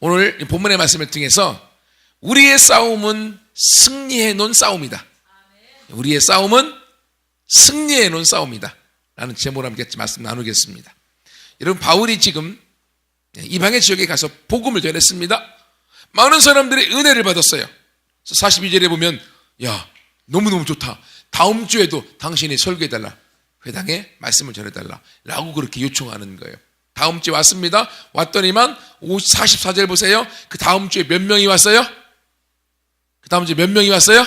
오늘 본문의 말씀을 통해서 우리의 싸움은 승리해 놓은 싸움이다. 우리의 싸움은 승리해 놓은 싸움이다 라는 제목으로 함께 말씀 나누겠습니다. 여러분, 바울이 지금 이방의 지역에 가서 복음을 전했습니다. 많은 사람들이 은혜를 받았어요. 42절에 보면 야, 너무너무 좋다. 다음 주에도 당신이 설교해달라. 회당에 말씀을 전해달라 라고 그렇게 요청하는 거예요. 다음 주에 왔습니다. 왔더니만 44절 보세요. 그 다음 주에 몇 명이 왔어요? 그 다음 주에 몇 명이 왔어요?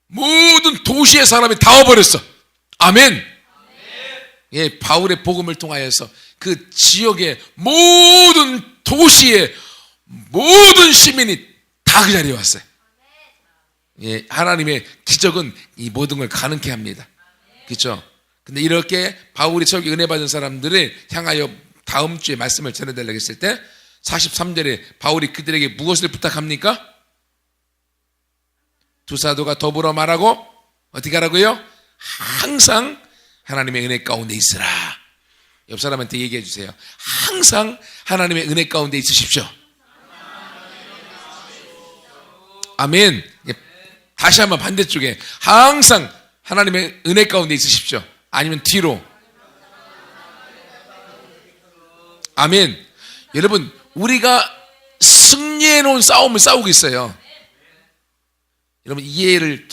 모든 도시의 사람이 다 와버렸어. 아멘. 예, 바울의 복음을 통하여서 그 지역의 모든 도시의 모든 시민이 다 그 자리에 왔어요. 예, 하나님의 기적은 이 모든 걸 가능케 합니다. 그렇죠? 근데 이렇게 바울이 저기 은혜 받은 사람들을 향하여 다음 주에 말씀을 전해달라고 했을 때 43절에 바울이 그들에게 무엇을 부탁합니까? 두 사도가 더불어 말하고 어떻게 하라고요? 항상 하나님의 은혜 가운데 있으라. 옆 사람한테 얘기해 주세요. 항상 하나님의 은혜 가운데 있으십시오. 아멘. 다시 한번 반대쪽에 항상 하나님의 은혜 가운데 있으십시오. 아니면 뒤로. 아멘. 여러분, 우리가 승리해 놓은 싸움을 싸우고 있어요. 여러분, 이해를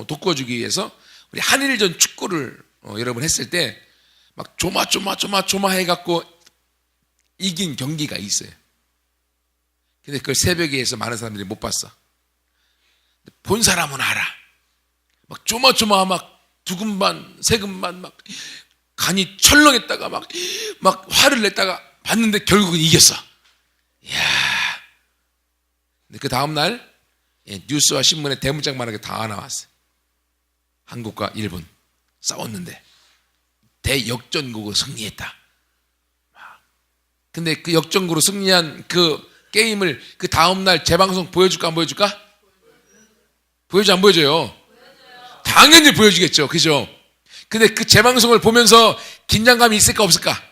돋궈주기 위해서 우리 한일전 축구를 여러분 했을 때 막 조마 해갖고 이긴 경기가 있어요. 근데 그걸 새벽에 해서 많은 사람들이 못 봤어. 본 사람은 알아. 막 조마 막 두근반 세근반 막 간이 철렁했다가 막 화를 냈다가 봤는데 결국은 이겼어. 이야. 근데 그 다음날 뉴스와 신문에 대문짝만하게 다 나왔어요. 한국과 일본 싸웠는데 대역전국으로 승리했다. 근데 그 역전국으로 승리한 그 게임을 그 다음날 재방송 보여줄까 안 보여줄까? 보여줘 안 보여줘요? 당연히 보여주겠죠. 그죠? 근데 그 재방송을 보면서 긴장감이 있을까 없을까?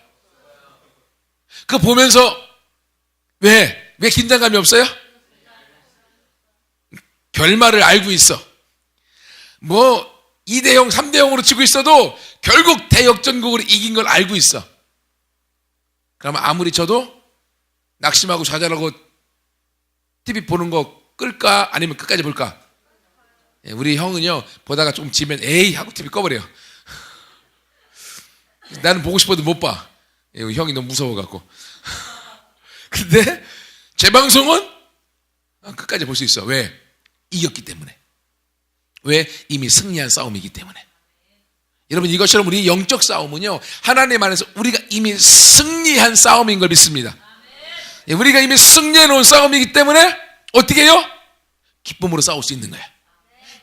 그거 보면서 왜 긴장감이 없어요? 결말을 알고 있어. 2대0, 3대0으로 치고 있어도 결국 대역전국으로 이긴 걸 알고 있어. 그러면 아무리 쳐도 낙심하고 좌절하고 TV 보는 거 끌까? 아니면 끝까지 볼까? 우리 형은요, 보다가 좀 지면 에이 하고 TV 꺼버려요. 나는 보고 싶어도 못 봐. 형이 너무 무서워갖고. 근데 재방송은 끝까지 볼 수 있어. 왜? 이겼기 때문에. 왜? 이미 승리한 싸움이기 때문에. 여러분, 이것처럼 우리 영적 싸움은요, 하나님 안에서 우리가 이미 승리한 싸움인 걸 믿습니다. 우리가 이미 승리해 놓은 싸움이기 때문에 어떻게 해요? 기쁨으로 싸울 수 있는 거야.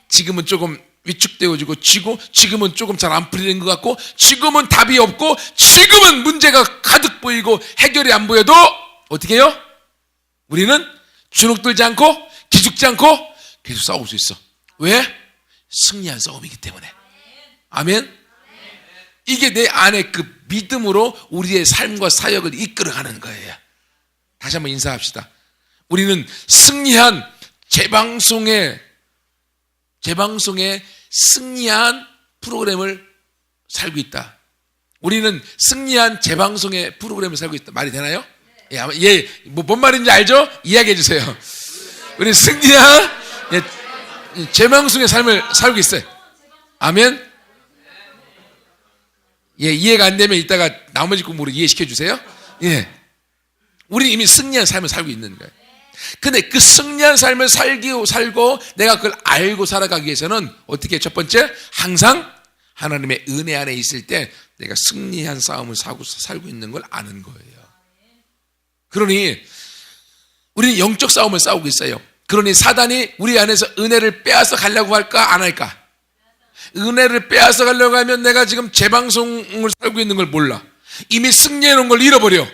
지금은 조금 위축되어지고 지고, 지금은 조금 잘 안 풀리는 것 같고, 지금은 답이 없고, 지금은 문제가 가득 보이고 해결이 안 보여도 어떻게 해요? 우리는 주눅들지 않고 기죽지 않고 계속 싸울 수 있어. 왜? 승리한 싸움이기 때문에. 아멘. 이게 내 안에 그 믿음으로 우리의 삶과 사역을 이끌어가는 거예요. 다시 한번 인사합시다. 우리는 승리한 재방송의 승리한 프로그램을 살고 있다. 우리는 승리한 재방송의 프로그램을 살고 있다. 말이 되나요? 뭔 말인지 알죠? 이야기해 주세요. 우리 승리한 재방송의 삶을 살고 있어요. 아멘. 이해가 안 되면 이따가 나머지 공부로 이해시켜 주세요. 우리 이미 승리한 삶을 살고 있는 거예요. 근데 그 승리한 삶을 살고 내가 그걸 알고 살아가기 위해서는 어떻게? 첫 번째, 항상 하나님의 은혜 안에 있을 때 내가 승리한 싸움을 살고 있는 걸 아는 거예요. 그러니 우리는 영적 싸움을 싸우고 있어요. 그러니 사단이 우리 안에서 은혜를 빼앗아 가려고 할까 안 할까? 은혜를 빼앗아 가려고 하면 내가 지금 재방송을 살고 있는 걸 몰라. 이미 승리해 놓은 걸 잃어버려.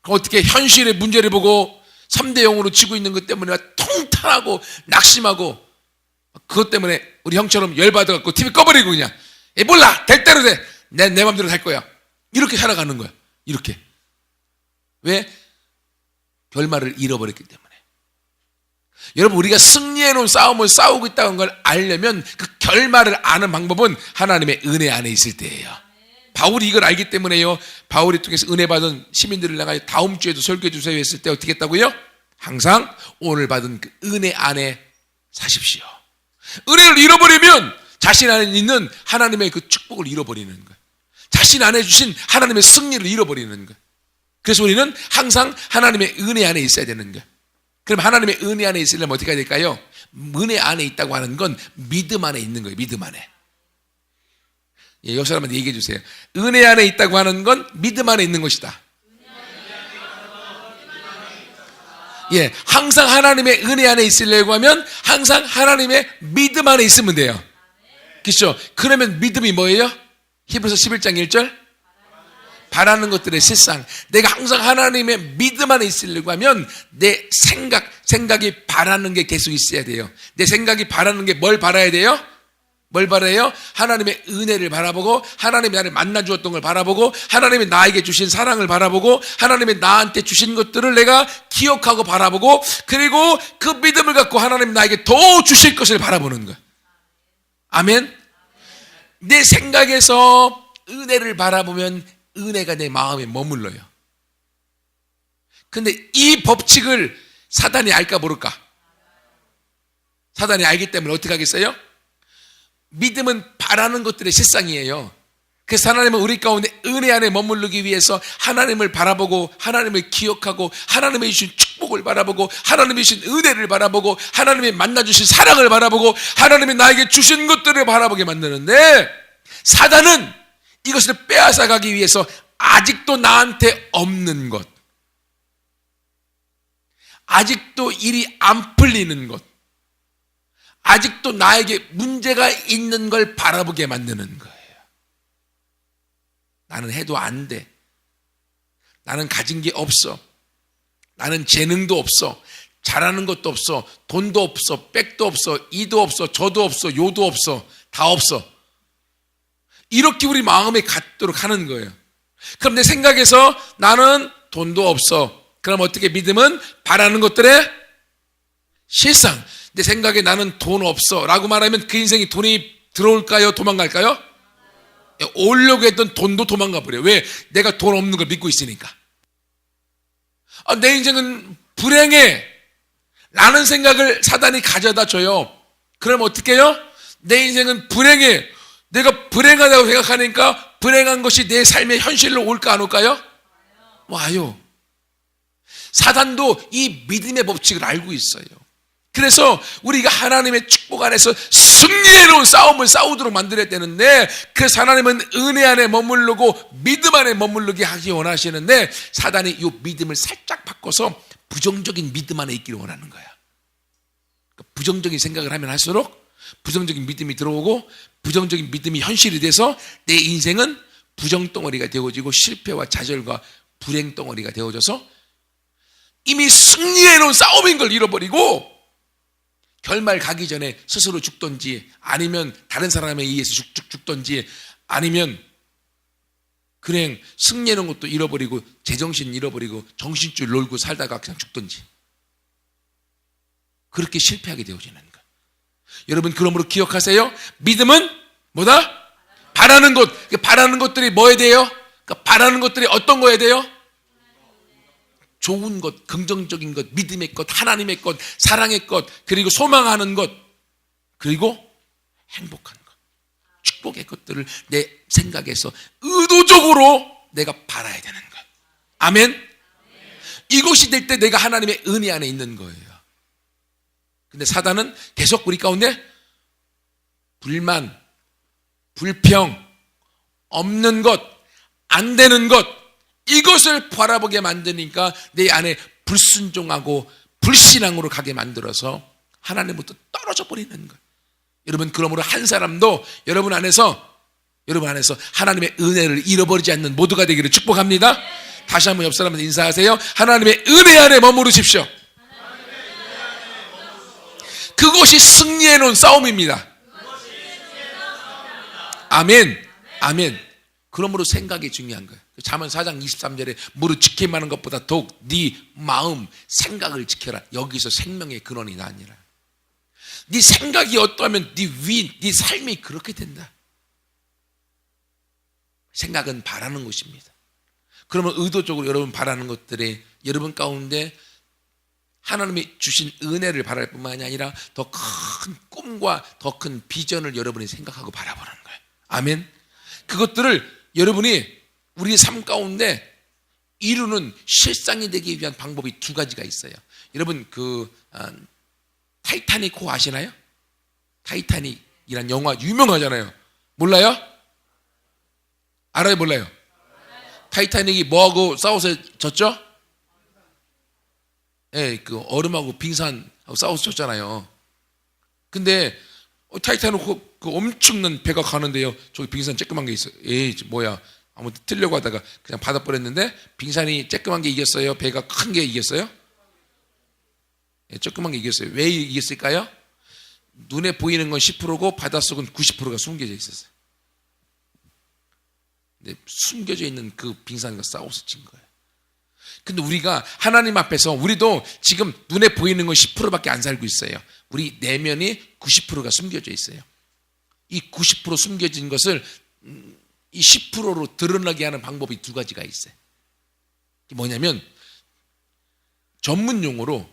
어떻게 현실의 문제를 보고 3대0으로 치고 있는 것 때문에 통탄하고 낙심하고, 그것 때문에 우리 형처럼 열받아갖고 TV 꺼버리고 그냥 몰라, 될 대로 돼, 내 맘대로 살 거야, 이렇게 살아가는 거야. 이렇게. 왜? 결말을 잃어버렸기 때문에. 여러분, 우리가 승리해놓은 싸움을 싸우고 있다는 걸 알려면 그 결말을 아는 방법은 하나님의 은혜 안에 있을 때예요. 바울이 이걸 알기 때문에요. 바울이 통해서 은혜 받은 시민들을 향하여 다음 주에도 설교해 주세요 했을 때 어떻게 했다고요? 항상 오늘 받은 그 은혜 안에 사십시오. 은혜를 잃어버리면 자신 안에 있는 하나님의 그 축복을 잃어버리는 거예요. 자신 안에 주신 하나님의 승리를 잃어버리는 거예요. 그래서 우리는 항상 하나님의 은혜 안에 있어야 되는 거예요. 그럼 하나님의 은혜 안에 있으려면 어떻게 해야 될까요? 은혜 안에 있다고 하는 건 믿음 안에 있는 거예요. 믿음 안에. 예, 옆 사람한테 얘기해 주세요. 은혜 안에 있다고 하는 건 믿음 안에 있는 것이다. 예, 항상 하나님의 은혜 안에 있으려고 하면 항상 하나님의 믿음 안에 있으면 돼요. 그렇죠? 그러면 믿음이 뭐예요? 히브리서 11장 1절? 바라는 것들의 실상. 내가 항상 하나님의 믿음 안에 있으려고 하면 내 생각이 바라는 게 계속 있어야 돼요. 내 생각이 바라는 게 뭘 바라야 돼요? 뭘 바라요? 하나님의 은혜를 바라보고, 하나님이 나를 만나 주었던 걸 바라보고, 하나님이 나에게 주신 사랑을 바라보고, 하나님이 나한테 주신 것들을 내가 기억하고 바라보고, 그리고 그 믿음을 갖고 하나님이 나에게 더 주실 것을 바라보는 거예요. 아멘? 내 생각에서 은혜를 바라보면 은혜가 내 마음에 머물러요. 근데 이 법칙을 사단이 알까 모를까? 사단이 알기 때문에 어떻게 하겠어요? 믿음은 바라는 것들의 실상이에요. 그래서 하나님은 우리 가운데 은혜 안에 머무르기 위해서 하나님을 바라보고, 하나님을 기억하고, 하나님의 주신 축복을 바라보고, 하나님의 주신 은혜를 바라보고, 하나님이 만나주신 사랑을 바라보고, 하나님이 나에게 주신 것들을 바라보게 만드는데, 사단은 이것을 빼앗아가기 위해서 아직도 나한테 없는 것, 아직도 일이 안 풀리는 것, 아직도 나에게 문제가 있는 걸 바라보게 만드는 거예요. 나는 해도 안 돼. 나는 가진 게 없어. 나는 재능도 없어. 잘하는 것도 없어. 돈도 없어. 백도 없어. 이도 없어. 저도 없어. 요도 없어. 다 없어. 이렇게 우리 마음에 갖도록 하는 거예요. 그럼 내 생각에서 나는 돈도 없어. 그럼 어떻게 믿음은 바라는 것들의 실상. 내 생각에 나는 돈 없어 라고 말하면 그 인생이 돈이 들어올까요? 도망갈까요? 오려고 했던 돈도 도망가 버려요. 왜? 내가 돈 없는 걸 믿고 있으니까. 내 인생은 불행해 라는 생각을 사단이 가져다 줘요. 그럼 어떻게 해요? 내 인생은 불행해. 내가 불행하다고 생각하니까 불행한 것이 내 삶의 현실로 올까 안 올까요? 와요. 사단도 이 믿음의 법칙을 알고 있어요. 그래서 우리가 하나님의 축복 안에서 승리해놓은 싸움을 싸우도록 만들어야 되는데, 그래서 하나님은 은혜 안에 머무르고 믿음 안에 머무르게 하기 원하시는데, 사단이 이 믿음을 살짝 바꿔서 부정적인 믿음 안에 있기를 원하는 거야. 부정적인 생각을 하면 할수록 부정적인 믿음이 들어오고, 부정적인 믿음이 현실이 돼서 내 인생은 부정덩어리가 되어지고 실패와 좌절과 불행덩어리가 되어져서 이미 승리해놓은 싸움인 걸 잃어버리고 결말 가기 전에 스스로 죽든지, 아니면 다른 사람에 의해서 죽든지, 아니면 그냥 승리하는 것도 잃어버리고 제정신 잃어버리고 정신줄 놀고 살다가 그냥 죽든지, 그렇게 실패하게 되어지는 거예요. 여러분, 그러므로 기억하세요. 믿음은 뭐다? 바라는 것. 바라는 것들이 뭐에 대해요? 그러니까 바라는 것들이 어떤 거에 대해요? 좋은 것, 긍정적인 것, 믿음의 것, 하나님의 것, 사랑의 것, 그리고 소망하는 것, 그리고 행복한 것, 축복의 것들을 내 생각에서 의도적으로 내가 바라야 되는 것. 아멘? 이것이 될 때 내가 하나님의 은혜 안에 있는 거예요. 근데 사단은 계속 우리 가운데 불만, 불평, 없는 것, 안 되는 것, 이것을 바라보게 만드니까 내 안에 불순종하고 불신앙으로 가게 만들어서 하나님부터 떨어져 버리는 거예요. 여러분, 그러므로 한 사람도 여러분 안에서 하나님의 은혜를 잃어버리지 않는 모두가 되기를 축복합니다. 다시 한번 옆 사람한테 인사하세요. 하나님의 은혜 안에 머무르십시오. 그것이 승리해 놓은 싸움입니다. 아멘. 아멘. 그러므로 생각이 중요한 거예요. 잠언 4장 23절에 무릇 지킴 하는 것보다 더욱 네 마음, 생각을 지켜라. 여기서 생명의 근원이 나니라. 네 생각이 어떠하면 네 삶이 그렇게 된다. 생각은 바라는 것입니다. 그러면 의도적으로 여러분 바라는 것들이 여러분 가운데 하나님이 주신 은혜를 바랄 뿐만이 아니라 더 큰 꿈과 더 큰 비전을 여러분이 생각하고 바라보는 거예요. 아멘. 그것들을 여러분이 우리 삶 가운데 이루는 실상이 되기 위한 방법이 두 가지가 있어요. 여러분 타이타닉호 아시나요? 타이타닉이란 영화 유명하잖아요. 몰라요? 알아요? 몰라요? 타이타닉이 뭐하고 싸워서 졌죠? 예, 그 얼음하고 빙산하고 싸워서 졌잖아요. 근데 타이타닉 그 엄청난 배가 가는데요. 저기 빙산 쬐끄만 게 있어요. 에이, 뭐야. 아무튼 틀려고 하다가 그냥 받아버렸는데 빙산이 쬐끄만 게 이겼어요? 배가 큰 게 이겼어요? 예, 쬐끄만 게 이겼어요. 왜 이겼을까요? 눈에 보이는 건 10%고 바닷속은 90%가 숨겨져 있었어요. 근데 숨겨져 있는 그 빙산과 싸워서 진 거예요. 근데 우리가 하나님 앞에서 우리도 지금 눈에 보이는 건 10%밖에 안 살고 있어요. 우리 내면이 90%가 숨겨져 있어요. 이 90% 숨겨진 것을 이 10%로 드러나게 하는 방법이 두 가지가 있어요. 이게 뭐냐면 전문용어예요.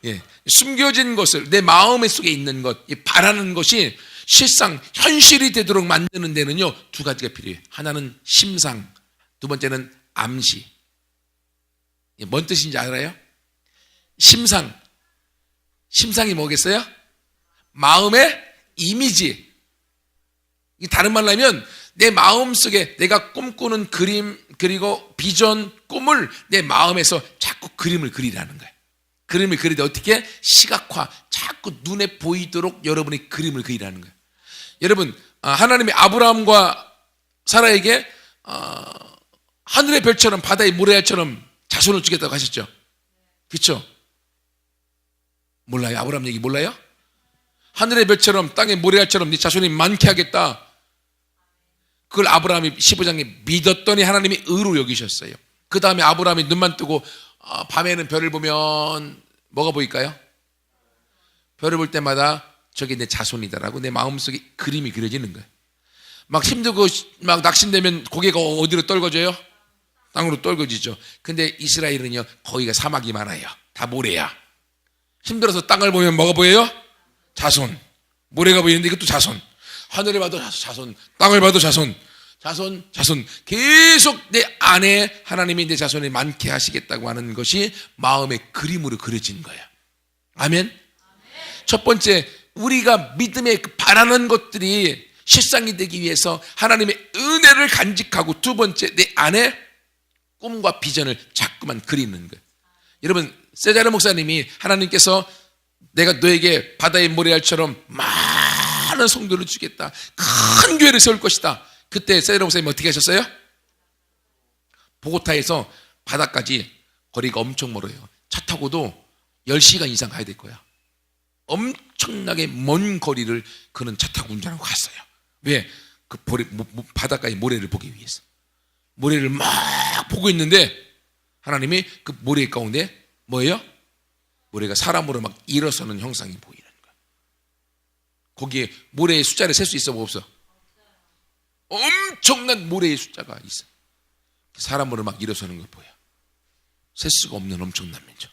예, 숨겨진 것을 내 마음 속에 있는 것, 바라는 것이 실상 현실이 되도록 만드는 데는요 두 가지가 필요해요. 하나는 심상, 두 번째는 암시. 뭔 뜻인지 알아요? 심상이 뭐겠어요? 마음의 이미지. 다른 말로 하면 내 마음속에 내가 꿈꾸는 그림 그리고 비전, 꿈을 내 마음에서 자꾸 그림을 그리라는 거예요. 그림을 그릴 때 어떻게? 시각화, 자꾸 눈에 보이도록 여러분이 그림을 그리라는 거예요. 여러분, 하나님이 아브라함과 사라에게 하늘의 별처럼 바다의 모래알처럼 자손을 주겠다고 하셨죠. 그렇죠? 몰라요? 아브라함 얘기 몰라요? 하늘의 별처럼 땅의 모래알처럼 네 자손이 많게 하겠다. 그걸 아브라함이 15장에 믿었더니 하나님이 의로 여기셨어요. 그 다음에 아브라함이 눈만 뜨고 밤에는 별을 보면 뭐가 보일까요? 별을 볼 때마다 저게 내 자손이다라고 내 마음속에 그림이 그려지는 거예요. 막 힘들고 막 낙심되면 고개가 어디로 떨궈져요? 땅으로 떨궈지죠. 근데 이스라엘은요 거기가 사막이 많아요. 다 모래야. 힘들어서 땅을 보면 뭐가 보여요? 자손. 모래가 보이는데 이것도 자손. 하늘을 봐도 자손, 땅을 봐도 자손. 계속 내 안에 하나님이 내 자손이 많게 하시겠다고 하는 것이 마음의 그림으로 그려진 거예요. 아멘? 첫 번째, 우리가 믿음에 바라는 것들이 실상이 되기 위해서 하나님의 은혜를 간직하고, 두 번째, 내 안에 꿈과 비전을 자꾸만 그리는 거예요. 여러분, 세자르 목사님이 하나님께서 내가 너에게 바다의 모래알처럼 많은 성도를 주겠다, 큰 교회를 세울 것이다. 그때 세자르 목사님이 어떻게 하셨어요? 보고타에서 바다까지 거리가 엄청 멀어요. 차 타고도 10시간 이상 가야 될 거야. 엄청나게 먼 거리를 그는 차 타고 운전하고 갔어요. 왜? 그 바닷가의 모래를 보기 위해서. 모래를 막 보고 있는데 하나님이 그 모래 가운데 뭐예요? 모래가 사람으로 막 일어서는 형상이 보이는 거야. 거기에 모래의 숫자를 셀 수 있어, 뭐 없어? 엄청난 모래의 숫자가 있어. 사람으로 막 일어서는 거 보여. 셀 수가 없는 엄청난 면적.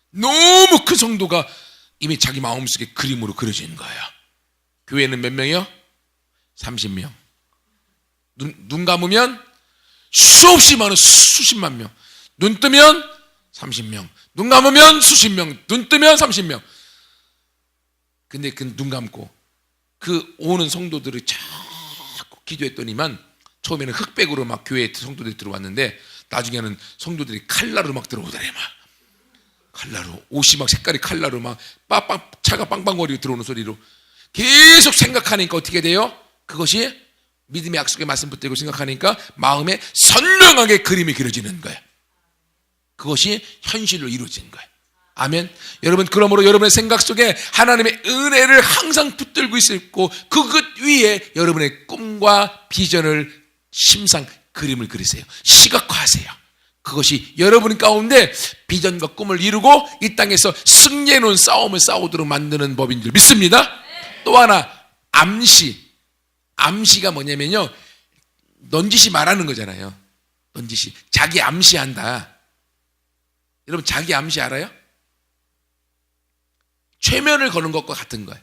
너무 큰 성도가 이미 자기 마음속에 그림으로 그려진 거야. 교회는 몇 명이요? 30명. 눈 감으면 수없이 많은 수십만 명. 눈 뜨면 30명. 눈 감으면 수십 명. 눈 뜨면 30명. 근데 그 눈 감고 그 오는 성도들을 자꾸 기도했더니만 처음에는 흑백으로 막 교회에 성도들이 들어왔는데 나중에는 성도들이 칼라로 막 들어오더래. 막 칼라로, 옷이 막 색깔이 칼라로 막 차가 빵빵거리고 들어오는 소리로 계속 생각하니까 어떻게 돼요? 그것이 믿음의 약속의 말씀 붙들고 생각하니까 마음에 선명하게 그림이 그려지는 거예요. 그것이 현실로 이루어진 거예요. 아멘. 여러분, 그러므로 여러분의 생각 속에 하나님의 은혜를 항상 붙들고 있고 그 위에 여러분의 꿈과 비전을 심상 그림을 그리세요. 시각화하세요. 그것이 여러분 가운데 비전과 꿈을 이루고 이 땅에서 승리해 놓은 싸움을 싸우도록 만드는 법인 줄 믿습니다. 또 하나, 암시가 뭐냐면요, 넌지시 말하는 거잖아요. 넌지시, 자기 암시한다. 여러분, 자기 암시 알아요? 최면을 거는 것과 같은 거예요.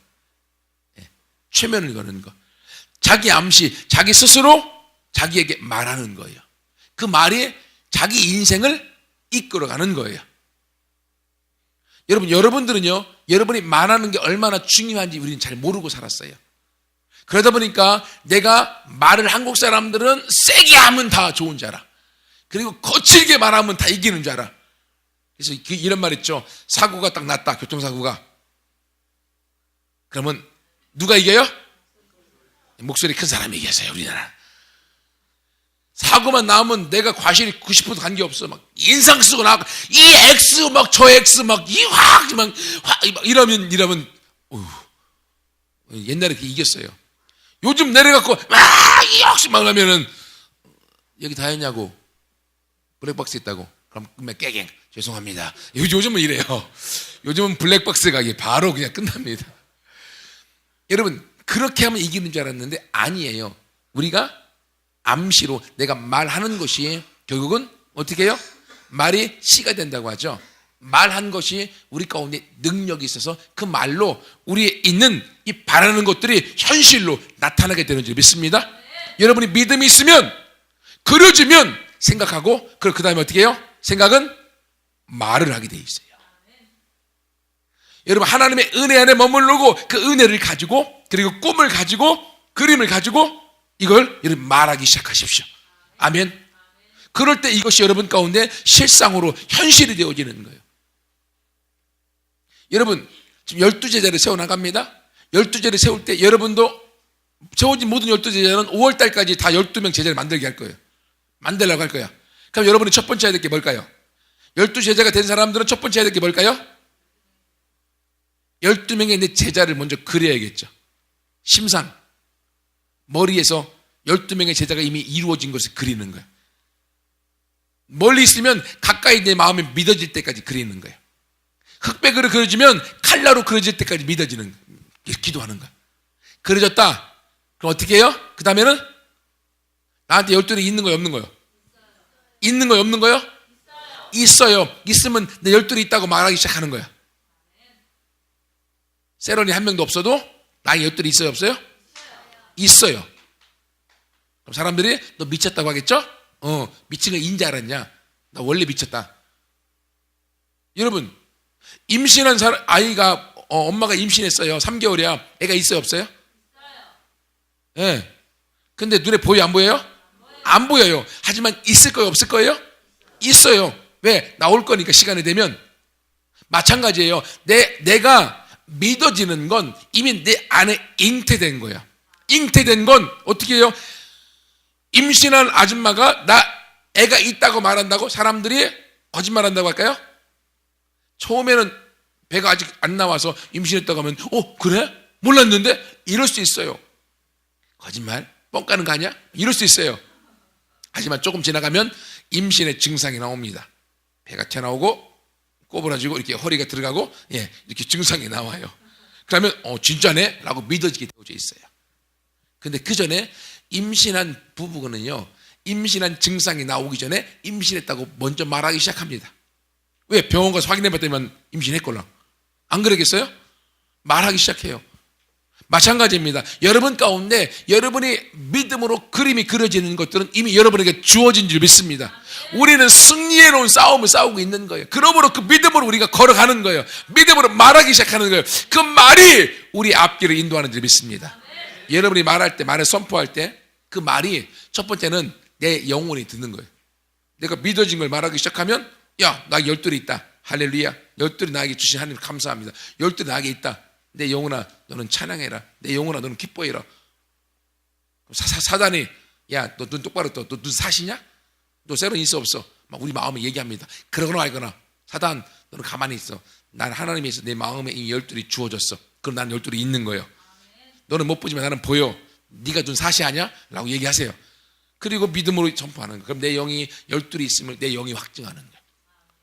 최면을 거는 거. 자기 암시, 자기 스스로 자기에게 말하는 거예요. 그 말이 자기 인생을 이끌어가는 거예요. 여러분들은요, 여러분이 말하는 게 얼마나 중요한지 우리는 잘 모르고 살았어요. 그러다 보니까 내가 말을 한국 사람들은 세게 하면 다 좋은 줄 알아. 그리고 거칠게 말하면 다 이기는 줄 알아. 그래서 이런 말 있죠. 사고가 딱 났다, 교통사고가. 그러면 누가 이겨요? 목소리 큰 사람이 이겨서요, 우리나라. 사고만 나오면 내가 과실이 90% 관계없어. 막 인상 쓰고 나고 이 X 막 저 X 막 이 확 막 이러면 옛날에 그렇게 이겼어요. 요즘 내려갖고 막 역시 막 하면은 여기 다 했냐고 블랙박스 있다고 그럼 끝내 깨갱 죄송합니다. 요즘은 이래요. 요즘은 블랙박스가 바로 그냥 끝납니다. 여러분, 그렇게 하면 이기는 줄 알았는데 아니에요. 우리가 암시로 내가 말하는 것이 결국은 어떻게 해요? 말이 씨가 된다고 하죠. 말한 것이 우리 가운데 능력이 있어서 그 말로 우리에 있는 이 바라는 것들이 현실로 나타나게 되는 줄 믿습니다. 여러분이 믿음이 있으면 그려지면 생각하고 그 다음에 어떻게 해요? 생각은 말을 하게 돼 있어요. 여러분, 하나님의 은혜 안에 머무르고 그 은혜를 가지고 그리고 꿈을 가지고 그림을 가지고 이걸 여러분 말하기 시작하십시오. 아멘. 그럴 때 이것이 여러분 가운데 실상으로 현실이 되어지는 거예요. 여러분, 지금 12제자를 세워나갑니다. 12제자를 세울 때 여러분도 세워진 모든 12제자는 5월달까지 다 12명 제자를 만들게 할 거예요. 만들려고 할 거야. 그럼 여러분이 첫 번째 해야 될 게 뭘까요? 12제자가 된 사람들은 첫 번째 해야 될 게 뭘까요? 12명의 내 제자를 먼저 그려야겠죠. 심상. 머리에서 12명의 제자가 이미 이루어진 것을 그리는 거예요. 멀리 있으면 가까이 내 마음이 믿어질 때까지 그리는 거예요. 흑백으로 그려지면 칼라로 그려질 때까지 믿어지는 거예요. 기도하는 거예요. 그려졌다. 그럼 어떻게 해요? 그 다음에는 나한테 12이 있는 거예요, 없는 거예요? 있는 거예요, 없는 거예요? 있어요. 있으면 내 12이 있다고 말하기 시작하는 거예요. 세런이 한 명도 없어도 나에게 12이 있어요, 없어요? 있어요. 그럼 사람들이 너 미쳤다고 하겠죠? 미친 거 인지 알았냐? 나 원래 미쳤다. 여러분, 임신한 아이가 엄마가 임신했어요. 3개월이야. 애가 있어요, 없어요? 예. 네. 근데 눈에 보여요, 안 보여요? 안 보여요. 하지만 있을 거예요, 없을 거예요? 있어요. 왜? 나올 거니까 시간이 되면. 마찬가지예요. 내가 믿어지는 건 이미 내 안에 잉태된 거야. 잉태된 건 어떻게 해요? 임신한 아줌마가 애가 있다고 말한다고 사람들이 거짓말한다고 할까요? 처음에는 배가 아직 안 나와서 임신했다고 하면 그래? 몰랐는데? 이럴 수 있어요. 거짓말? 뻥 까는 거 아니야? 이럴 수 있어요. 하지만 조금 지나가면 임신의 증상이 나옵니다. 배가 튀어나오고 꼬부라지고 이렇게 허리가 들어가고 이렇게 증상이 나와요. 그러면 진짜네? 라고 믿어지게 되어져 있어요. 근데 그 전에 임신한 부부는요, 임신한 증상이 나오기 전에 임신했다고 먼저 말하기 시작합니다. 왜? 병원 가서 확인해봤더니 임신했걸랑. 안 그러겠어요? 말하기 시작해요. 마찬가지입니다. 여러분 가운데 여러분이 믿음으로 그림이 그려지는 것들은 이미 여러분에게 주어진 줄 믿습니다. 우리는 승리해 놓은 싸움을 싸우고 있는 거예요. 그러므로 그 믿음으로 우리가 걸어가는 거예요. 믿음으로 말하기 시작하는 거예요. 그 말이 우리 앞길을 인도하는 줄 믿습니다. 여러분이 말할 때, 말을 선포할 때 그 말이 첫 번째는 내 영혼이 듣는 거예요. 내가 믿어진 걸 말하기 시작하면 나 12이 있다. 할렐루야. 12이 나에게 주신 하나님 감사합니다. 12이 나에게 있다. 내 영혼아 너는 찬양해라. 내 영혼아 너는 기뻐해라. 사단이 너 눈 똑바로 떠. 너 눈 사시냐? 너 세론 있어 없어? 막 우리 마음에 얘기합니다. 그러거나 말거나 사단 너는 가만히 있어. 난 하나님에서 내 마음에 이 열둘이 주어졌어. 그럼 난 열둘이 있는 거예요. 너는 못 보지만 나는 보여. 네가 준 사시 아니야? 라고 얘기하세요. 그리고 믿음으로 전파하는 거예요. 그럼 내 영이 열둘이 있음을 내 영이 확증하는 거예요.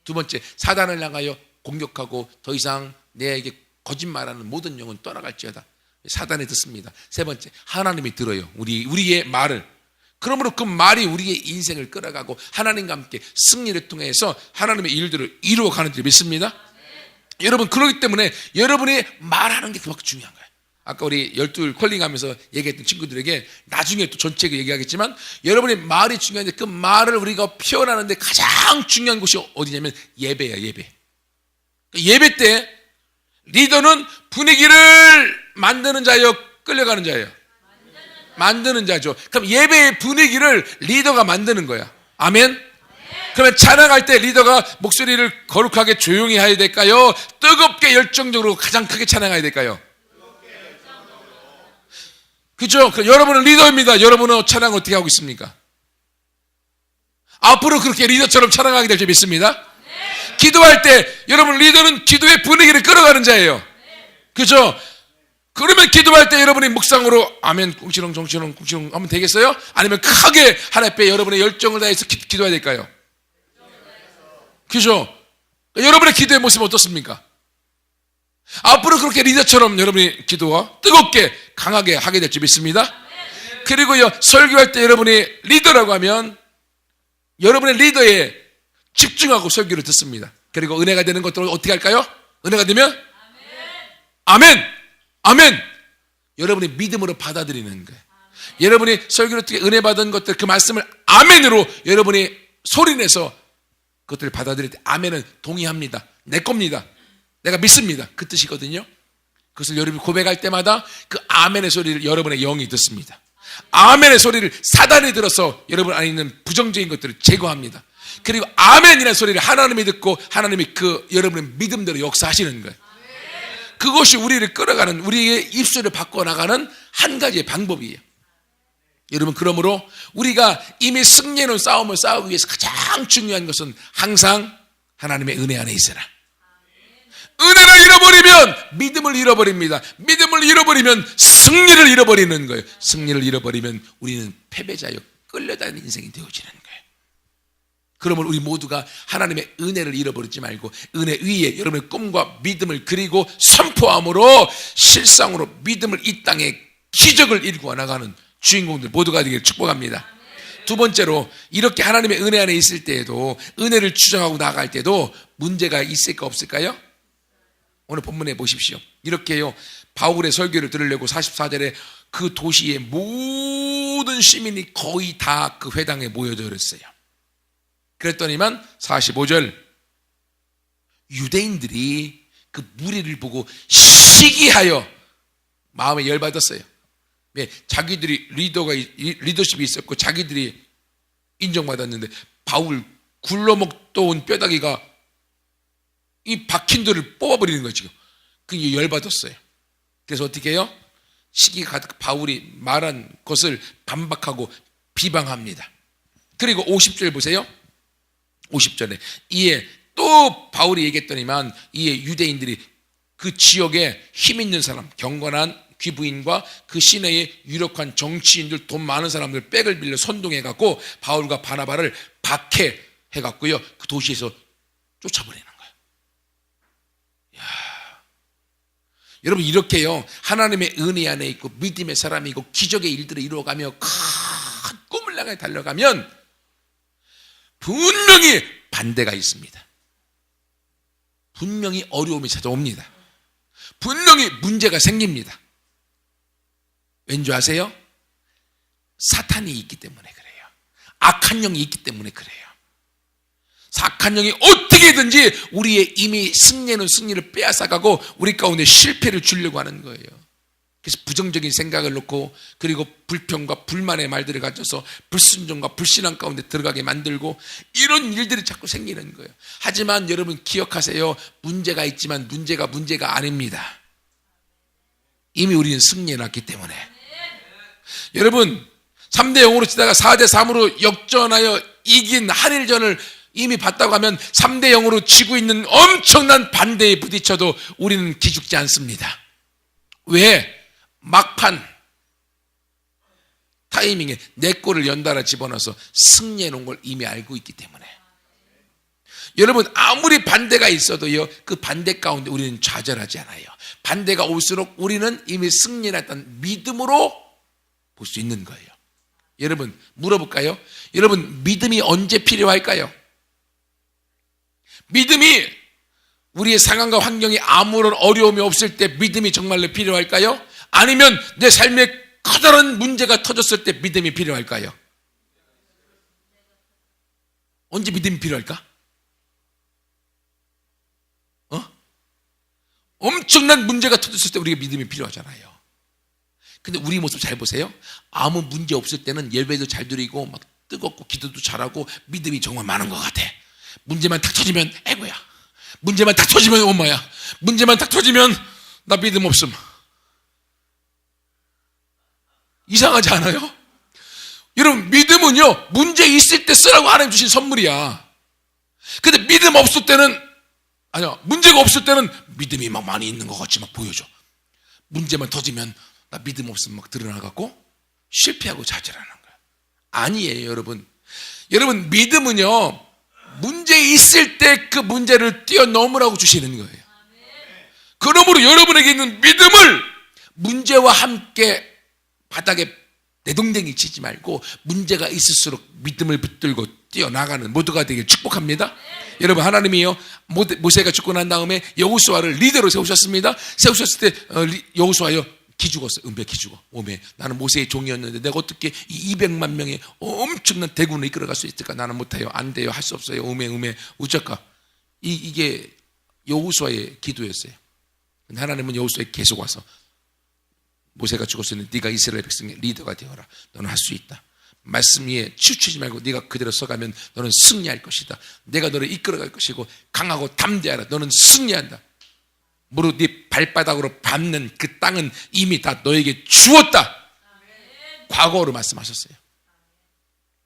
두 번째, 사단을 향하여 공격하고 더 이상 내게 거짓말하는 모든 영은 떠나갈지어다. 사단이 듣습니다. 세 번째, 하나님이 들어요. 우리의 말을. 그러므로 그 말이 우리의 인생을 끌어가고 하나님과 함께 승리를 통해서 하나님의 일들을 이루어가는 줄 믿습니다. 여러분, 그렇기 때문에 여러분이 말하는 게 그만큼 중요한 거예요. 아까 우리 12 콜링하면서 얘기했던 친구들에게 나중에 또 전체적으로 얘기하겠지만 여러분의 말이 중요한데 그 말을 우리가 표현하는데 가장 중요한 곳이 어디냐면 예배야, 예배. 예배 때 리더는 분위기를 만드는 자예요, 끌려가는 자예요? 만드는 자죠. 그럼 예배의 분위기를 리더가 만드는 거야. 아멘? 그러면 찬양할 때 리더가 목소리를 거룩하게 조용히 해야 될까요? 뜨겁게 열정적으로 가장 크게 찬양해야 될까요? 그죠? 여러분은 리더입니다. 여러분은 찬양 어떻게 하고 있습니까? 앞으로 그렇게 리더처럼 찬양하게 될 줄 믿습니다. 기도할 때 여러분 리더는 기도의 분위기를 끌어가는 자예요. 그죠? 그러면 기도할 때 여러분이 묵상으로 아멘 꿍시렁 정시렁 꿍시렁 하면 되겠어요? 아니면 크게 하나님 앞에 여러분의 열정을 다해서 기도해야 될까요? 그죠? 여러분의 기도의 모습은 어떻습니까? 앞으로 그렇게 리더처럼 여러분이 기도와 뜨겁게 강하게 하게 될 줄 믿습니다. 그리고요, 설교할 때 여러분이 리더라고 하면 여러분의 리더에 집중하고 설교를 듣습니다. 그리고 은혜가 되는 것들을 어떻게 할까요? 은혜가 되면 아멘! 아멘! 여러분이 믿음으로 받아들이는 거예요. 여러분이 설교를 통해 은혜 받은 것들 그 말씀을 아멘으로 여러분이 소리내서 그것들을 받아들일 때 아멘은 동의합니다. 내 겁니다. 내가 믿습니다. 그 뜻이거든요. 그것을 여러분이 고백할 때마다 그 아멘의 소리를 여러분의 영이 듣습니다. 아멘의 소리를 사단이 들어서 여러분 안에 있는 부정적인 것들을 제거합니다. 그리고 아멘이라는 소리를 하나님이 듣고 하나님이 그 여러분의 믿음대로 역사하시는 거예요. 그것이 우리를 끌어가는, 우리의 입술을 바꿔나가는 한 가지의 방법이에요. 여러분, 그러므로 우리가 이미 승리해놓은 싸움을 싸우기 위해서 가장 중요한 것은 항상 하나님의 은혜 안에 있어라. 은혜를 잃어버리면 믿음을 잃어버립니다. 믿음을 잃어버리면 승리를 잃어버리는 거예요. 승리를 잃어버리면 우리는 패배자요, 끌려다니는 인생이 되어지는 거예요. 그러면 우리 모두가 하나님의 은혜를 잃어버리지 말고 은혜 위에 여러분의 꿈과 믿음을 그리고 선포함으로 실상으로 믿음을 이 땅에 기적을 일구어 나가는 주인공들 모두가 되기를 축복합니다. 두 번째로, 이렇게 하나님의 은혜 안에 있을 때에도, 은혜를 주장하고 나갈 때도 문제가 있을까 없을까요? 오늘 본문에 보십시오. 이렇게요, 바울의 설교를 들으려고 44절에 그 도시의 모든 시민이 거의 다 그 회당에 모여져 있었어요. 그랬더니만 45절, 유대인들이 그 무리를 보고 시기하여 마음에 열받았어요. 네, 자기들이 리더십이 있었고 자기들이 인정받았는데 바울 굴러먹던 뼈다귀가 이 박힌 돌을 뽑아버리는 거죠. 그게 열받았어요. 그래서 어떻게 해요? 시기가 가득 바울이 말한 것을 반박하고 비방합니다. 그리고 50절 보세요. 50절에 이에 또 바울이 얘기했더니만 이에 유대인들이 그 지역에 힘 있는 사람, 경건한 귀부인과 그 시내의 유력한 정치인들, 돈 많은 사람들 백을 빌려 선동해갖고 바울과 바나바를 박해해갖고요, 그 도시에서 쫓아버리는 거예요. 이야. 여러분, 이렇게요, 하나님의 은혜 안에 있고 믿음의 사람이고 기적의 일들을 이루어가며 큰 꿈을 향해 달려가면 분명히 반대가 있습니다. 분명히 어려움이 찾아옵니다. 분명히 문제가 생깁니다. 왠지 아세요? 사탄이 있기 때문에 그래요. 악한 영이 있기 때문에 그래요. 악한 영이 어떻게든지 우리의 이미 승리는 승리를 빼앗아가고 우리 가운데 실패를 주려고 하는 거예요. 그래서 부정적인 생각을 놓고 그리고 불평과 불만의 말들을 가져서 불순종과 불신앙 가운데 들어가게 만들고 이런 일들이 자꾸 생기는 거예요. 하지만 여러분 기억하세요. 문제가 있지만 문제가 아닙니다. 이미 우리는 승리해놨기 때문에. 여러분 3대 0으로 치다가 4대 3으로 역전하여 이긴 한일전을 이미 봤다고 하면 3대 0으로 지고 있는 엄청난 반대에 부딪혀도 우리는 기죽지 않습니다. 왜? 막판 타이밍에 내 골을 연달아 집어넣어서 승리해 놓은 걸 이미 알고 있기 때문에. 여러분, 아무리 반대가 있어도요, 그 반대 가운데 우리는 좌절하지 않아요. 반대가 올수록 우리는 이미 승리했다는 믿음으로 볼 수 있는 거예요. 여러분, 물어볼까요? 여러분, 믿음이 언제 필요할까요? 믿음이 우리의 상황과 환경에 아무런 어려움이 없을 때 믿음이 정말로 필요할까요? 아니면 내 삶에 커다란 문제가 터졌을 때 믿음이 필요할까요? 언제 믿음이 필요할까? 엄청난 문제가 터졌을 때 우리가 믿음이 필요하잖아요. 근데 우리 모습 잘 보세요. 아무 문제 없을 때는 예배도 잘 드리고 막 뜨겁고 기도도 잘하고 믿음이 정말 많은 것 같아. 문제만 탁 터지면 아이고야, 문제만 탁 터지면 엄마야, 문제만 탁 터지면 나 믿음 없음. 이상하지 않아요? 여러분, 믿음은요, 문제 있을 때 쓰라고 하나님 주신 선물이야. 근데 믿음 없을 때는, 아니야, 문제가 없을 때는 믿음이 막 많이 있는 것 같이 막 보여줘. 문제만 터지면 나 믿음 없으면 막 드러나갖고 실패하고 좌절하는 거야. 아니에요, 여러분. 여러분, 믿음은요, 문제 있을 때 그 문제를 뛰어넘으라고 주시는 거예요. 그러므로 여러분에게 있는 믿음을 문제와 함께 바닥에 내동댕이 치지 말고 문제가 있을수록 믿음을 붙들고 뛰어나가는 모두가 되길 축복합니다. 여러분, 하나님이요, 모세가 죽고 난 다음에 여호수아를 리더로 세우셨습니다. 세우셨을 때 여호수아요, 기죽었어요. 기죽어. 오메, 나는 모세의 종이었는데 내가 어떻게 이 200만 명의 엄청난 대군을 이끌어갈 수 있을까? 나는 못해요. 안 돼요. 할 수 없어요. 오메 우쩍까. 이게 여호수아의 기도였어요. 근데 하나님은 여호수아에 계속 와서 모세가 죽었으니 네가 이스라엘 백성의 리더가 되어라. 너는 할 수 있다. 말씀 위에 치우치지 말고 네가 그대로 서가면 너는 승리할 것이다. 내가 너를 이끌어갈 것이고 강하고 담대하라. 너는 승리한다. 무릇 네 발바닥으로 밟는 그 땅은 이미 다 너에게 주었다. 과거로 말씀하셨어요.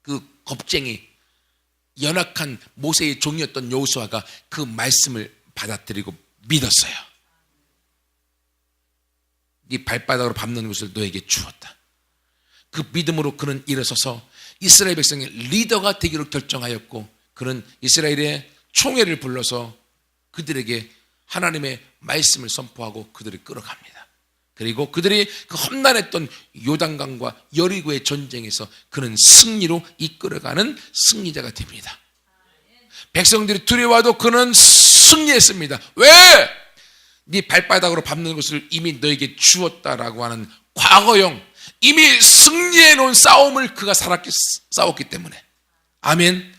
그 겁쟁이 연약한 모세의 종이었던 여호수아가 그 말씀을 받아들이고 믿었어요. 네 발바닥으로 밟는 것을 너에게 주었다. 그 믿음으로 그는 일어서서 이스라엘 백성의 리더가 되기로 결정하였고, 그는 이스라엘의 총회를 불러서 그들에게 하나님의 말씀을 선포하고 그들을 끌어갑니다. 그리고 그들이 그 험난했던 요단강과 여리고의 전쟁에서 그는 승리로 이끌어가는 승리자가 됩니다. 백성들이 두려워도 그는 승리했습니다. 왜? 네 발바닥으로 밟는 것을 이미 너에게 주었다라고 하는 과거형, 이미 승리해 놓은 싸움을 그가 싸웠기 때문에. 아멘.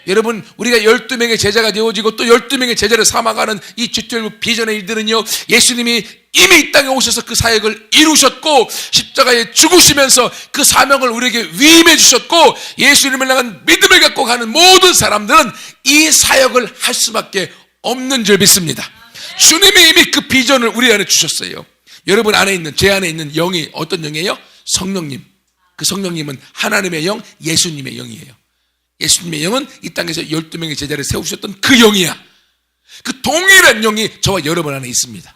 여러분, 우리가 12명의 제자가 되어지고 또 12명의 제자를 삼아가는 이 G12 비전의 일들은요, 예수님이 이미 이 땅에 오셔서 그 사역을 이루셨고 십자가에 죽으시면서 그 사명을 우리에게 위임해 주셨고, 예수님을 향한 믿음을 갖고 가는 모든 사람들은 이 사역을 할 수밖에 없는 줄 믿습니다. 주님이 이미 그 비전을 우리 안에 주셨어요. 여러분 안에 있는, 제 안에 있는 영이 어떤 영이에요? 성령님. 그 성령님은 하나님의 영, 예수님의 영이에요. 예수님의 영은 이 땅에서 12명의 제자를 세우셨던 그 영이야. 그 동일한 영이 저와 여러분 안에 있습니다.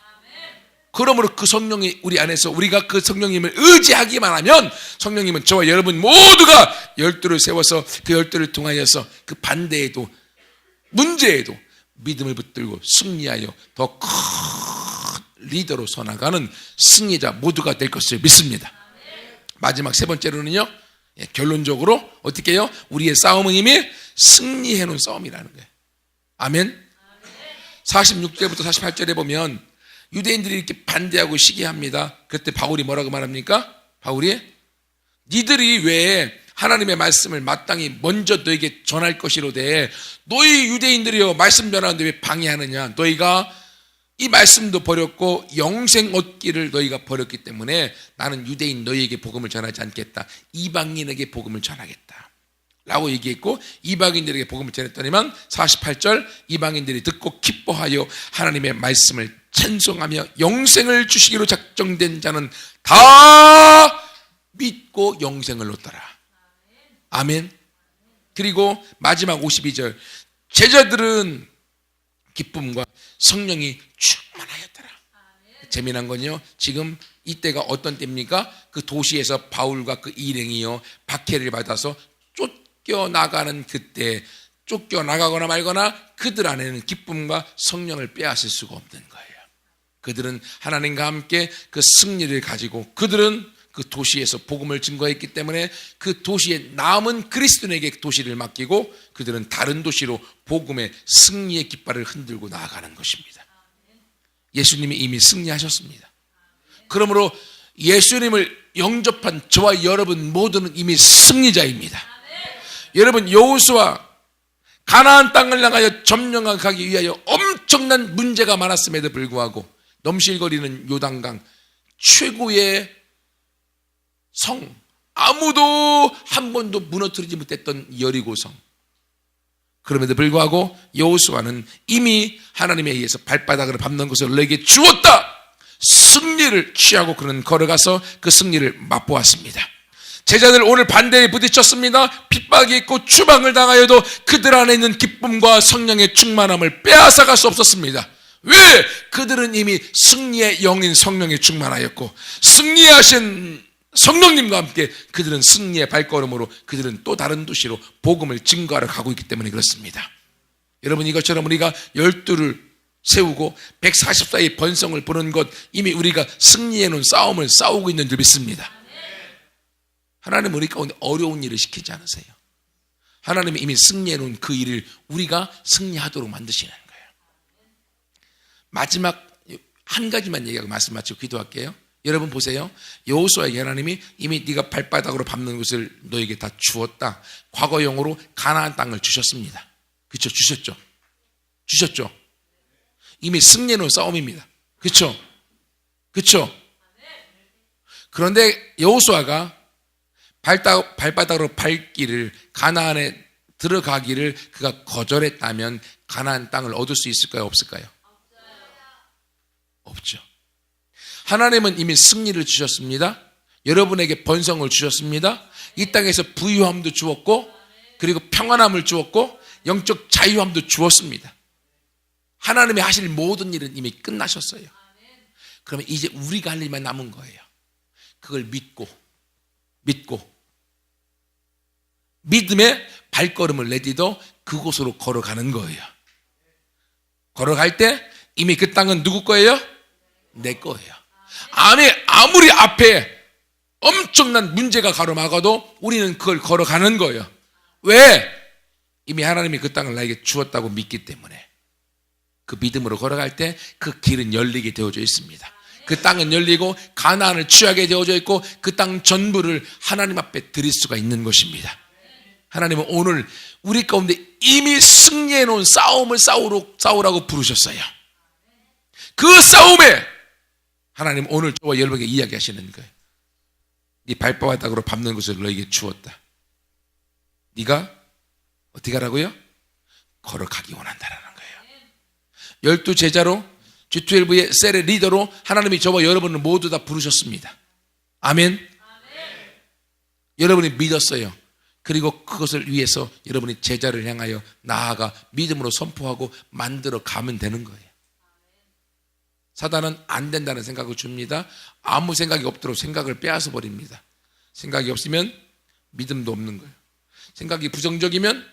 그러므로 그 성령이 우리 안에서, 우리가 그 성령님을 의지하기만 하면 성령님은 저와 여러분 모두가 12를 세워서 그 12를 통하여서 그 반대에도 문제에도 믿음을 붙들고 승리하여 더 큰 리더로 서나가는 승리자 모두가 될 것을 믿습니다. 마지막 세 번째로는요, 결론적으로 어떻게 해요? 우리의 싸움은 이미 승리해 놓은 싸움이라는 거예요. 아멘. 46절부터 48절에 보면 유대인들이 이렇게 반대하고 시기합니다. 그때 바울이 뭐라고 말합니까? 바울이 니들이 왜 하나님의 말씀을 마땅히 먼저 너에게 전할 것이로되 너희 유대인들이여 말씀 전하는데 왜 방해하느냐? 너희가 이 말씀도 버렸고 영생 얻기를 너희가 버렸기 때문에 나는 유대인 너희에게 복음을 전하지 않겠다. 이방인에게 복음을 전하겠다 라고 얘기했고, 이방인들에게 복음을 전했더니만 48절, 이방인들이 듣고 기뻐하여 하나님의 말씀을 찬송하며 영생을 주시기로 작정된 자는 다 믿고 영생을 얻더라. 아멘. 그리고 마지막 52절, 제자들은 기쁨과 성령이 충만하였더라. 재미난 건요, 지금 이때가 어떤 때입니까? 그 도시에서 바울과 그 일행이요 박해를 받아서 쫓겨나가는 그때, 쫓겨나가거나 말거나 그들 안에는 기쁨과 성령을 빼앗을 수가 없는 거예요. 그들은 하나님과 함께 그 승리를 가지고, 그들은 그 도시에서 복음을 증거했기 때문에 그 도시에 남은 그리스도인에게 도시를 맡기고 그들은 다른 도시로 복음의 승리의 깃발을 흔들고 나아가는 것입니다. 예수님이 이미 승리하셨습니다. 그러므로 예수님을 영접한 저와 여러분 모두는 이미 승리자입니다. 여러분, 여호수아 가나안 땅을 향하여 점령하기 위하여 엄청난 문제가 많았음에도 불구하고 넘실거리는 요단강, 최고의 성, 아무도 한 번도 무너뜨리지 못했던 여리고성, 그럼에도 불구하고 여호수아는 이미 하나님에 의해서 발바닥을 밟는 것을 너에게 주었다, 승리를 취하고 그는 걸어가서 그 승리를 맛보았습니다. 제자들 오늘 반대에 부딪혔습니다. 핍박이 있고 추방을 당하여도 그들 안에 있는 기쁨과 성령의 충만함을 빼앗아갈 수 없었습니다. 왜? 그들은 이미 승리의 영인 성령에 충만하였고 승리하신 성령님과 함께 그들은 승리의 발걸음으로 그들은 또 다른 도시로 복음을 증거하러 가고 있기 때문에 그렇습니다. 여러분, 이것처럼 우리가 12를 세우고 144의 번성을 보는 것, 이미 우리가 승리해 놓은 싸움을 싸우고 있는 줄 믿습니다. 하나님은 우리 가운데 어려운 일을 시키지 않으세요. 하나님이 이미 승리해 놓은 그 일을 우리가 승리하도록 만드시는 거예요. 마지막 한 가지만 얘기하고 말씀 마치고 기도할게요. 여러분 보세요. 여호수아에게 하나님이 이미 네가 발바닥으로 밟는 것을 너에게 다 주었다. 과거형으로 가나안 땅을 주셨습니다. 그렇죠? 주셨죠? 이미 승리해 놓은 싸움입니다. 그렇죠? 그런데 여호수아가 발바닥으로 밟기를, 가나안에 들어가기를 그가 거절했다면 가나안 땅을 얻을 수 있을까요? 없을까요? 없죠. 하나님은 이미 승리를 주셨습니다. 여러분에게 번성을 주셨습니다. 이 땅에서 부유함도 주었고, 그리고 평안함을 주었고, 영적 자유함도 주었습니다. 하나님이 하실 모든 일은 이미 끝나셨어요. 그러면 이제 우리가 할 일만 남은 거예요. 그걸 믿고 믿음의 발걸음을 내딛어 그곳으로 걸어가는 거예요. 걸어갈 때 이미 그 땅은 누구 거예요? 내 거예요. 아무리 앞에 엄청난 문제가 가로막아도 우리는 그걸 걸어가는 거예요. 왜? 이미 하나님이 그 땅을 나에게 주었다고 믿기 때문에. 그 믿음으로 걸어갈 때 그 길은 열리게 되어져 있습니다. 그 땅은 열리고 가나안을 취하게 되어져 있고 그 땅 전부를 하나님 앞에 드릴 수가 있는 것입니다. 하나님은 오늘 우리 가운데 이미 승리해 놓은 싸움을 싸우라고 부르셨어요. 그 싸움에 하나님 오늘 저와 여러분에게 이야기하시는 거예요. 네 발바닥으로 밟는 것을 너에게 주었다. 네가 어떻게 하라고요? 걸어가기 원한다라는 거예요. 12 제자로, G12의 셀의 리더로 하나님이 저와 여러분을 모두 다 부르셨습니다. 아멘. 여러분이 믿었어요. 그리고 그것을 위해서 여러분이 제자를 향하여 나아가 믿음으로 선포하고 만들어 가면 되는 거예요. 사단은 안 된다는 생각을 줍니다. 아무 생각이 없도록 생각을 빼앗아 버립니다. 생각이 없으면 믿음도 없는 거예요. 생각이 부정적이면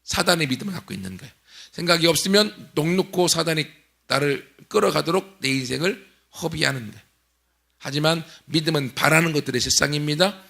사단의 믿음을 갖고 있는 거예요. 생각이 없으면 녹놓고 사단이 나를 끌어가도록 내 인생을 허비하는 거예요. 하지만 믿음은 바라는 것들의 세상입니다.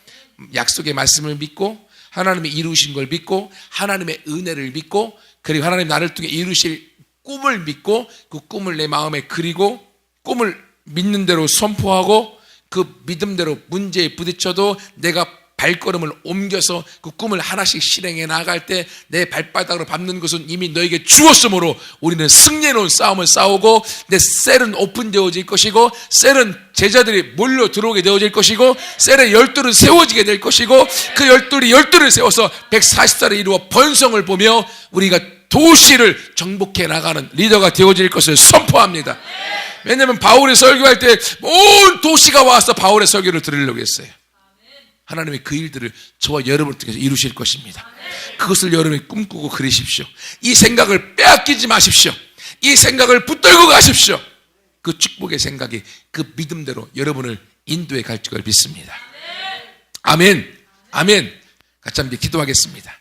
약속의 말씀을 믿고 하나님이 이루신 걸 믿고 하나님의 은혜를 믿고 그리고 하나님 나를 통해 이루실 꿈을 믿고 그 꿈을 내 마음에 그리고 꿈을 믿는 대로 선포하고 그 믿음대로 문제에 부딪혀도 내가 발걸음을 옮겨서 그 꿈을 하나씩 실행해 나갈 때 내 발바닥으로 밟는 것은 이미 너에게 주었으므로 우리는 승리해 놓은 싸움을 싸우고 내 셀은 오픈되어질 것이고 셀은 제자들이 몰려 들어오게 되어질 것이고 셀의 12는 세워지게 될 것이고 그 12를 세워서 144를 이루어 번성을 보며 우리가 도시를 정복해 나가는 리더가 되어질 것을 선포합니다. 왜냐하면 바울이 설교할 때 온 도시가 와서 바울의 설교를 들으려고 했어요. 하나님의 그 일들을 저와 여러분을 통해서 이루실 것입니다. 그것을 여러분이 꿈꾸고 그리십시오. 이 생각을 빼앗기지 마십시오. 이 생각을 붙들고 가십시오. 그 축복의 생각이 그 믿음대로 여러분을 인도해 갈 줄 믿습니다. 아멘. 아멘. 같이 함께 기도하겠습니다.